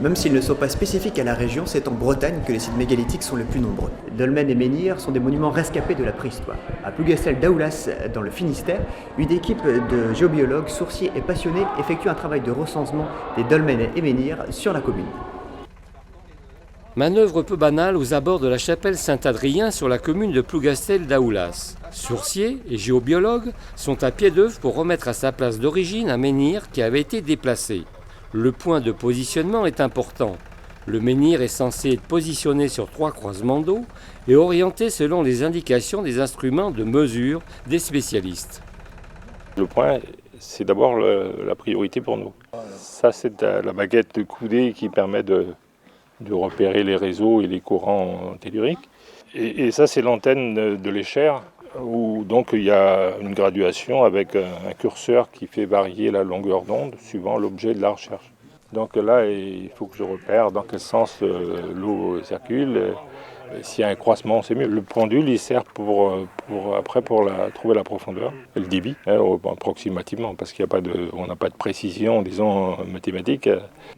Même s'ils ne sont pas spécifiques à la région, c'est en Bretagne que les sites mégalithiques sont les plus nombreux. Dolmen et menhirs sont des monuments rescapés de la préhistoire. À Plougastel-Daoulas, dans le Finistère, une équipe de géobiologues, sourciers et passionnés effectue un travail de recensement des dolmens et menhirs sur la commune. Manœuvre peu banale aux abords de la chapelle Saint-Adrien sur la commune de Plougastel-Daoulas. Sourciers et géobiologues sont à pied d'œuvre pour remettre à sa place d'origine un menhir qui avait été déplacé. Le point de positionnement est important. Le menhir est censé être positionné sur 3 croisements d'eau et orienté selon les indications des instruments de mesure des spécialistes. Le point, c'est d'abord la priorité pour nous. Ça, c'est la baguette de coudée qui permet de repérer les réseaux et les courants telluriques. Et ça, c'est l'antenne de l'échelle, où donc il y a une graduation avec un curseur qui fait varier la longueur d'onde suivant l'objet de la recherche. Donc là, il faut que je repère dans quel sens l'eau circule. S'il y a un croissement, c'est mieux. Le pendule, il sert pour trouver la profondeur et le débit, approximativement, parce qu'on n'a pas de précision, disons, mathématique.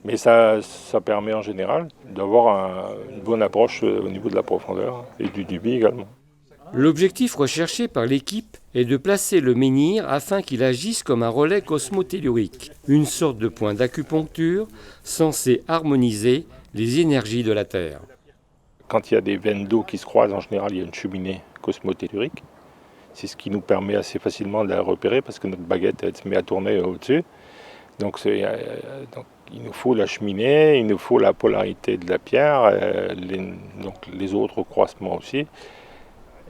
Mais ça permet en général d'avoir une bonne approche au niveau de la profondeur et du débit également. L'objectif recherché par l'équipe est de placer le menhir afin qu'il agisse comme un relais cosmotellurique, une sorte de point d'acupuncture censé harmoniser les énergies de la Terre. Quand il y a des veines d'eau qui se croisent, en général, il y a une cheminée cosmotellurique. C'est ce qui nous permet assez facilement de la repérer parce que notre baguette elle se met à tourner au-dessus. Donc il nous faut la cheminée, il nous faut la polarité de la pierre, donc les autres croisements aussi.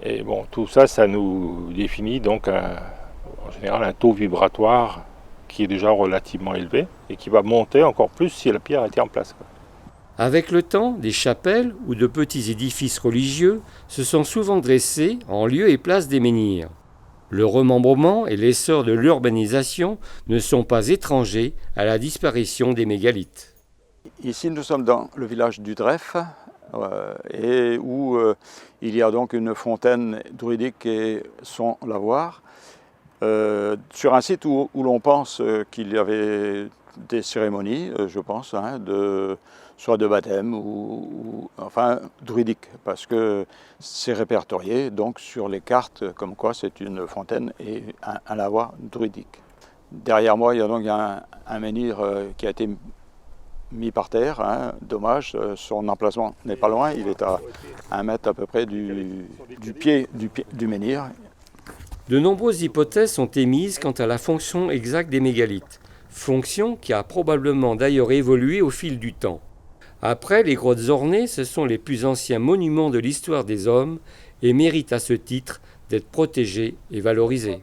Et bon, tout ça, ça nous définit donc en général un taux vibratoire qui est déjà relativement élevé et qui va monter encore plus si la pierre était en place. Avec le temps, des chapelles ou de petits édifices religieux se sont souvent dressés en lieu et place des menhirs. Le remembrement et l'essor de l'urbanisation ne sont pas étrangers à la disparition des mégalithes. Ici, nous sommes dans le village du Dref, et où il y a donc une fontaine druidique et son lavoir, sur un site où l'on pense qu'il y avait des cérémonies, je pense, soit de baptême ou enfin druidique, parce que c'est répertorié donc sur les cartes comme quoi c'est une fontaine et un lavoir druidique. Derrière moi, il y a donc un menhir qui a été mis par terre, dommage, son emplacement n'est pas loin, il est à 1 mètre à peu près du pied du menhir. De nombreuses hypothèses sont émises quant à la fonction exacte des mégalithes, fonction qui a probablement d'ailleurs évolué au fil du temps. Après, les grottes ornées, ce sont les plus anciens monuments de l'histoire des hommes et méritent à ce titre d'être protégés et valorisés.